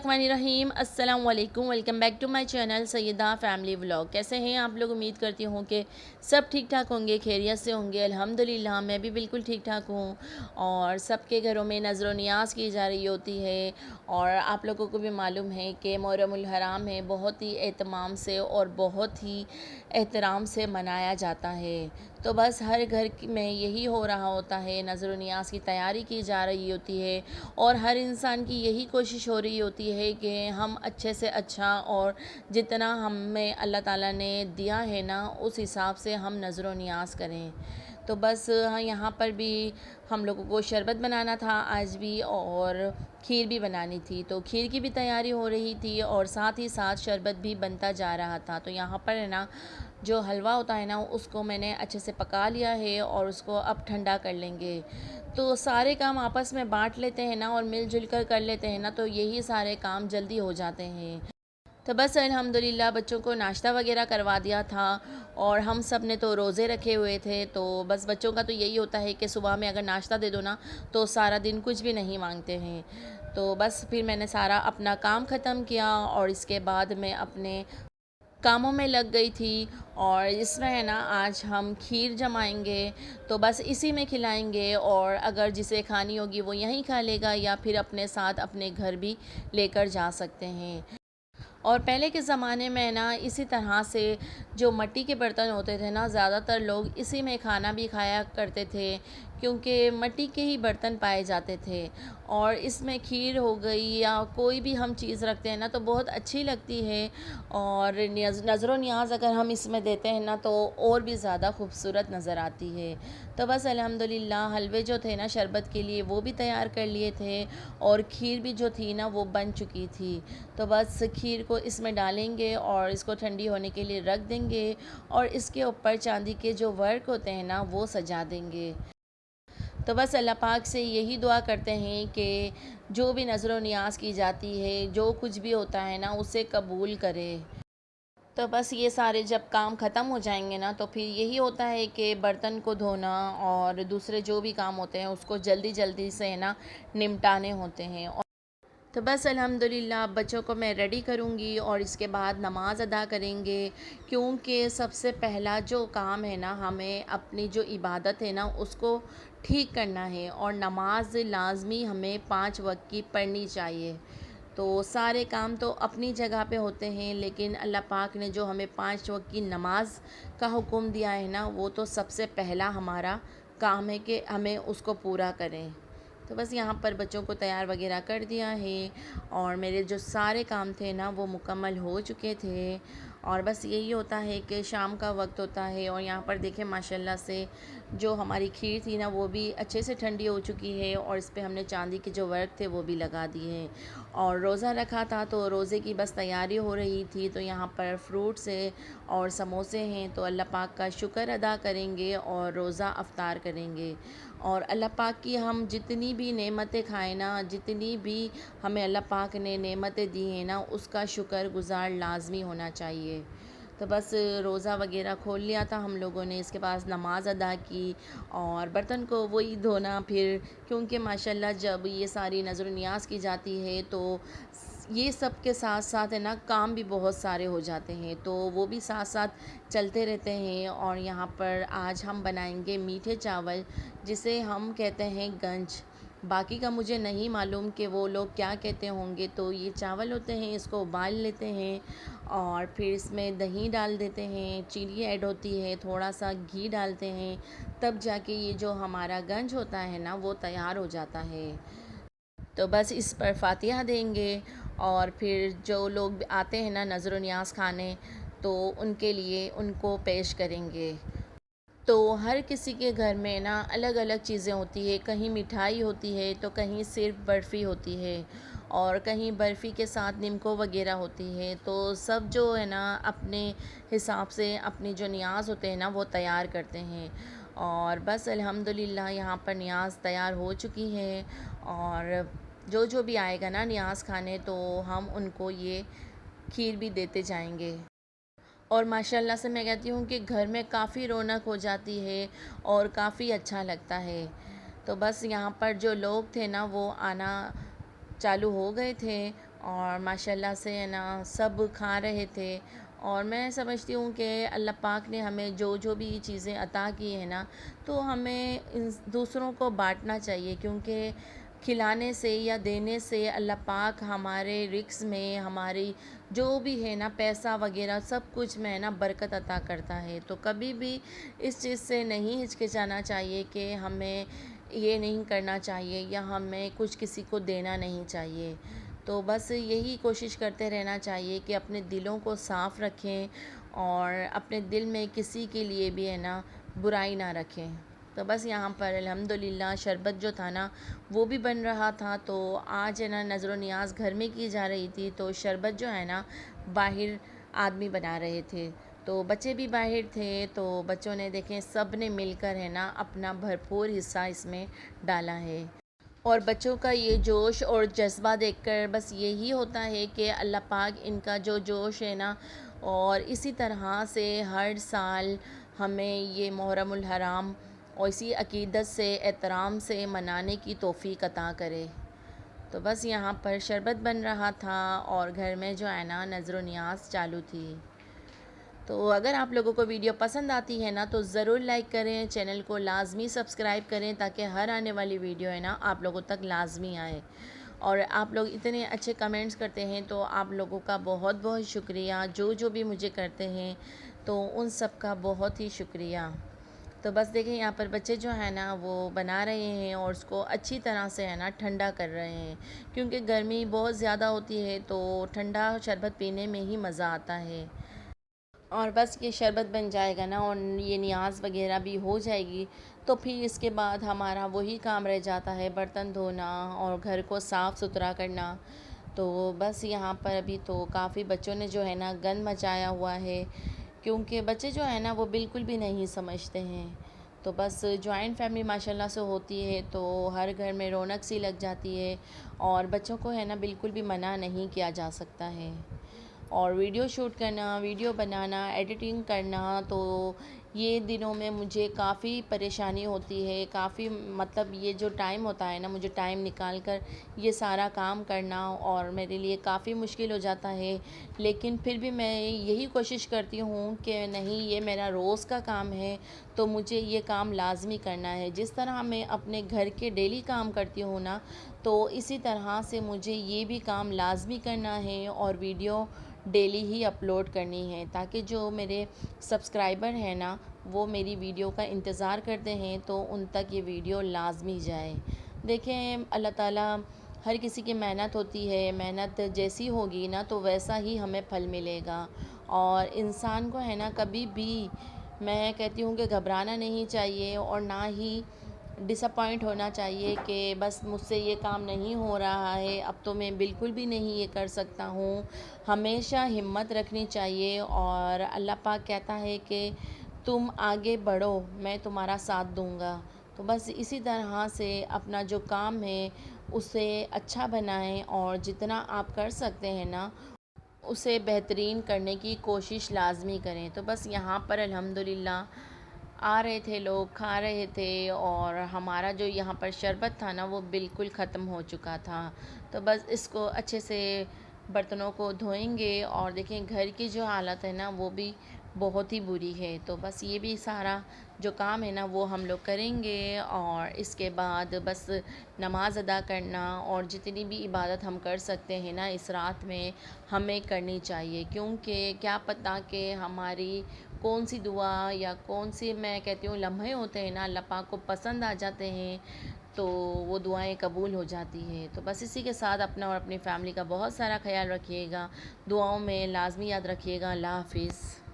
बिस्मिल्लाहिर्रहमानिर्रहीम। अस्सलाम वालेकुम। Welcome back to my channel Sayyeda family vlog. कैसे हैं आप लोग? उम्मीद करती हूँ कि सब ठीक ठाक होंगे, खैरियत से होंगे। अल्हम्दुलिल्लाह मैं भी बिल्कुल ठीक ठाक हूँ। और सबके घरों में नज़र व नियाज़ की जा रही होती है। और आप लोगों को भी मालूम है कि मुहर्रमुल हराम है, बहुत ही एहतमाम से और बहुत ही एहतराम से मनाया जाता है। तो बस हर घर में यही हो रहा होता है, नज़र व नियाज़ की तैयारी की जा रही होती है। और हर इंसान की यही कोशिश हो रही होती है कि हम अच्छे से अच्छा और जितना हमें अल्लाह ताला ने दिया है ना, उस हिसाब से हम नज़र व नियाज़ करें। तो बस हाँ, यहाँ पर भी हम लोगों को शरबत बनाना था आज भी, और खीर भी बनानी थी। तो खीर की भी तैयारी हो रही थी और साथ ही साथ शरबत भी बनता जा रहा था। तो यहाँ पर है ना, जो हलवा होता है ना, उसको मैंने अच्छे से पका लिया है और उसको अब ठंडा कर लेंगे। तो सारे काम आपस में बांट लेते हैं ना और मिलजुल कर लेते हैं ना, तो यही सारे काम जल्दी हो जाते हैं। तो बस अल्हम्दुलिल्लाह बच्चों को नाश्ता वगैरह करवा दिया था। और हम सब ने तो रोज़े रखे हुए थे, तो बस बच्चों का तो यही होता है कि सुबह में अगर नाश्ता दे दो ना, तो सारा दिन कुछ भी नहीं मांगते हैं। तो बस फिर मैंने सारा अपना काम ख़त्म किया और इसके बाद मैं अपने कामों में लग गई थी। और इसमें है ना, आज हम खीर जमाएंगे, तो बस इसी में खिलाएंगे। और अगर जिसे खानी होगी वो यहीं खा लेगा, या फिर अपने साथ अपने घर भी लेकर जा सकते हैं। और पहले के ज़माने में ना, इसी तरह से जो मिट्टी के बर्तन होते थे ना, ज़्यादातर लोग इसी में खाना भी खाया करते थे, क्योंकि मिट्टी के ही बर्तन पाए जाते थे। और इसमें खीर हो गई या कोई भी हम चीज़ रखते हैं ना, तो बहुत अच्छी लगती है। और नज़र व नियाज़ अगर हम इसमें देते हैं ना, तो और भी ज़्यादा खूबसूरत नज़र आती है। तो बस अल्हम्दुलिल्लाह हलवे जो थे ना शरबत के लिए, वो भी तैयार कर लिए थे। और खीर भी जो थी ना, वो बन चुकी थी। तो बस खीर को इसमें डालेंगे और इसको ठंडी होने के लिए रख देंगे। और इसके ऊपर चांदी के जो वर्क होते हैं ना, वो सजा देंगे। तो बस अल्लाह पाक से यही दुआ करते हैं कि जो भी नज़र व नियाज़ की जाती है, जो कुछ भी होता है ना, उसे कबूल करे। तो बस ये सारे जब काम ख़त्म हो जाएंगे ना, तो फिर यही होता है कि बर्तन को धोना और दूसरे जो भी काम होते हैं उसको जल्दी जल्दी से है ना निपटाने होते हैं। तो बस अल्हम्दुलिल्लाह बच्चों को मैं रेडी करूँगी और इसके बाद नमाज़ अदा करेंगे। क्योंकि सबसे पहला जो काम है ना, हमें अपनी जो इबादत है ना, उसको ठीक करना है। और नमाज लाज़मी हमें 5 वक्त की पढ़नी चाहिए। तो सारे काम तो अपनी जगह पे होते हैं, लेकिन अल्लाह पाक ने जो हमें 5 वक्त की नमाज का हुक्म दिया है ना, वो तो सबसे पहला हमारा काम है कि हमें उसको पूरा करें। तो बस यहाँ पर बच्चों को तैयार वगैरह कर दिया है और मेरे जो सारे काम थे ना, वो मुकम्मल हो चुके थे। और बस यही होता है कि शाम का वक्त होता है। और यहाँ पर देखें माशाल्लाह से जो हमारी खीर थी ना, वो भी अच्छे से ठंडी हो चुकी है। और इस पे हमने चांदी के जो वर्क थे वो भी लगा दिए हैं। और रोज़ा रखा था, तो रोज़े की बस तैयारी हो रही थी। तो यहाँ पर फ्रूट्स है और समोसे हैं, तो अल्लाह पाक का शुक्र अदा करेंगे और रोज़ा अफ्तार करेंगे। और अल्लाह पाक की हम जितनी भी नेमतें खाएं ना, जितनी भी हमें अल्लाह पाक ने नेमतें दी हैं ना, उसका शुक्र गुज़ार लाजमी होना चाहिए। तो बस रोज़ा वगैरह खोल लिया था हम लोगों ने, इसके पास नमाज़ अदा की और बर्तन को वही धोना फिर। क्योंकि माशाल्लाह जब ये सारी नज़र नियाज़ की जाती है, तो ये सब के साथ साथ है ना, काम भी बहुत सारे हो जाते हैं, तो वो भी साथ साथ चलते रहते हैं। और यहाँ पर आज हम बनाएंगे मीठे चावल, जिसे हम कहते हैं गंज। बाकी का मुझे नहीं मालूम कि वो लोग क्या कहते होंगे। तो ये चावल होते हैं, इसको उबाल लेते हैं और फिर इसमें दही डाल देते हैं, चीनी ऐड होती है, थोड़ा सा घी डालते हैं, तब जाके ये जो हमारा गंज होता है ना, वो तैयार हो जाता है। तो बस इस पर फातिहा देंगे और फिर जो लोग आते हैं ना नज़र नियाज़ खाने, तो उनके लिए उनको पेश करेंगे। तो हर किसी के घर में ना अलग अलग चीज़ें होती है, कहीं मिठाई होती है, तो कहीं सिर्फ बर्फ़ी होती है, और कहीं बर्फ़ी के साथ निमको वगैरह होती है। तो सब जो है ना अपने हिसाब से अपनी जो नियाज़ होते हैं ना, वो तैयार करते हैं। और बस अल्हम्दुलिल्लाह यहाँ पर नियाज़ तैयार हो चुकी है। और जो जो भी आएगा ना नियाज़ खाने, तो हम उनको ये खीर भी देते जाएंगे। और माशाल्लाह से मैं कहती हूँ कि घर में काफ़ी रौनक हो जाती है और काफ़ी अच्छा लगता है। तो बस यहाँ पर जो लोग थे ना, वो आना चालू हो गए थे। اور ماشاءاللہ سے ہے نا سب کھا رہے تھے۔ اور میں سمجھتی ہوں کہ اللہ پاک نے ہمیں جو جو بھی چیزیں عطا کی ہیں نا، تو ہمیں دوسروں کو بانٹنا چاہیے، کیونکہ کھلانے سے یا دینے سے اللہ پاک ہمارے رزق میں، ہماری جو بھی ہے نا پیسہ وغیرہ سب کچھ میں نا برکت عطا کرتا ہے۔ تو کبھی بھی اس چیز سے نہیں ہچکچانا چاہیے کہ ہمیں یہ نہیں کرنا چاہیے یا ہمیں کچھ کسی کو دینا نہیں چاہیے۔ تو بس یہی کوشش کرتے رہنا چاہیے کہ اپنے دلوں کو صاف رکھیں اور اپنے دل میں کسی کے لیے بھی ہے نا برائی نہ رکھیں۔ تو بس یہاں پر الحمدللہ شربت جو تھا نا وہ بھی بن رہا تھا، تو آج ہے نا نظر و نیاز گھر میں کی جا رہی تھی، تو شربت جو ہے نا باہر آدمی بنا رہے تھے، تو بچے بھی باہر تھے، تو بچوں نے دیکھیں سب نے مل کر ہے نا اپنا بھرپور حصہ اس میں ڈالا ہے۔ اور بچوں کا یہ جوش اور جذبہ دیکھ کر بس یہی ہوتا ہے کہ اللہ پاک ان کا جو جوش ہے نا، اور اسی طرح سے ہر سال ہمیں یہ محرم الحرام اور اسی عقیدت سے احترام سے منانے کی توفیق عطا کرے۔ تو بس یہاں پر شربت بن رہا تھا اور گھر میں جو ہے نا نظر و نیاز چالو تھی۔ تو اگر آپ لوگوں کو ویڈیو پسند آتی ہے نا تو ضرور لائک کریں، چینل کو لازمی سبسکرائب کریں تاکہ ہر آنے والی ویڈیو ہے نا آپ لوگوں تک لازمی آئے۔ اور آپ لوگ اتنے اچھے کمنٹس کرتے ہیں تو آپ لوگوں کا بہت بہت شکریہ، جو جو بھی مجھے کرتے ہیں تو ان سب کا بہت ہی شکریہ۔ تو بس دیکھیں یہاں پر بچے جو ہیں نا وہ بنا رہے ہیں اور اس کو اچھی طرح سے ہے نا ٹھنڈا کر رہے ہیں، کیونکہ گرمی بہت زیادہ ہوتی ہے تو ٹھنڈا شربت پینے میں ہی مزہ آتا ہے۔ اور بس یہ شربت بن جائے گا نا اور یہ نیاز وغیرہ بھی ہو جائے گی، تو پھر اس کے بعد ہمارا وہی کام رہ جاتا ہے برتن دھونا اور گھر کو صاف ستھرا کرنا۔ تو بس یہاں پر ابھی تو کافی بچوں نے جو ہے نا گند مچایا ہوا ہے، کیونکہ بچے جو ہے نا وہ بالکل بھی نہیں سمجھتے ہیں۔ تو بس جوائنٹ فیملی ماشاءاللہ سے ہوتی ہے تو ہر گھر میں رونق سی لگ جاتی ہے، اور بچوں کو ہے نا بالکل بھی منع نہیں کیا جا سکتا ہے۔ اور ویڈیو شوٹ کرنا، ویڈیو بنانا، ایڈیٹنگ کرنا، تو یہ دنوں میں مجھے کافی پریشانی ہوتی ہے، کافی مطلب یہ جو ٹائم ہوتا ہے نا مجھے ٹائم نکال کر یہ سارا کام کرنا اور میرے لیے کافی مشکل ہو جاتا ہے، لیکن پھر بھی میں یہی کوشش کرتی ہوں کہ نہیں یہ میرا روز کا کام ہے تو مجھے یہ کام لازمی کرنا ہے۔ جس طرح میں اپنے گھر کے ڈیلی کام کرتی ہوں نا، تو اسی طرح سے مجھے یہ بھی کام لازمی کرنا ہے اور ویڈیو ڈیلی ہی اپلوڈ کرنی ہے، تاکہ جو میرے سبسکرائبر ہیں نا وہ میری ویڈیو کا انتظار کرتے ہیں تو ان تک یہ ویڈیو لازمی جائے۔ دیکھیں اللہ تعالیٰ ہر کسی کی محنت ہوتی ہے، محنت جیسی ہوگی نا تو ویسا ہی ہمیں پھل ملے گا۔ اور انسان کو ہے نا کبھی بھی میں کہتی ہوں کہ گھبرانا نہیں چاہیے اور نہ ہی ڈس اپوائنٹ ہونا چاہیے کہ بس مجھ سے یہ کام نہیں ہو رہا ہے، اب تو میں بالکل بھی نہیں یہ کر سکتا ہوں۔ ہمیشہ ہمت رکھنی چاہیے، اور اللہ پاک کہتا ہے کہ تم آگے بڑھو میں تمہارا ساتھ دوں گا۔ تو بس اسی طرح سے اپنا جو کام ہے اسے اچھا بنائیں اور جتنا آپ کر سکتے ہیں نا اسے بہترین کرنے کی کوشش لازمی کریں۔ تو بس یہاں پر الحمدللہ آ رہے تھے لوگ، کھا رہے تھے، اور ہمارا جو یہاں پر شربت تھا نا وہ بالکل ختم ہو چکا تھا۔ تو بس اس کو اچھے سے برتنوں کو دھوئیں گے، اور دیکھیں گھر کی جو حالت ہے نا وہ بھی بہت ہی بری ہے، تو بس یہ بھی سارا جو کام ہے نا وہ ہم لوگ کریں گے، اور اس کے بعد بس نماز ادا کرنا اور جتنی بھی عبادت ہم کر سکتے ہیں نا اس رات میں ہمیں کرنی چاہیے، کیونکہ کیا پتہ کہ ہماری کون سی دعا یا کون سی میں کہتی ہوں لمحے ہوتے ہیں نا اللہ پاک کو پسند آ جاتے ہیں تو وہ دعائیں قبول ہو جاتی ہیں۔ تو بس اسی کے ساتھ اپنا اور اپنی فیملی کا بہت سارا خیال رکھیے گا، دعاؤں میں لازمی یاد رکھیے گا۔ اللہ حافظ۔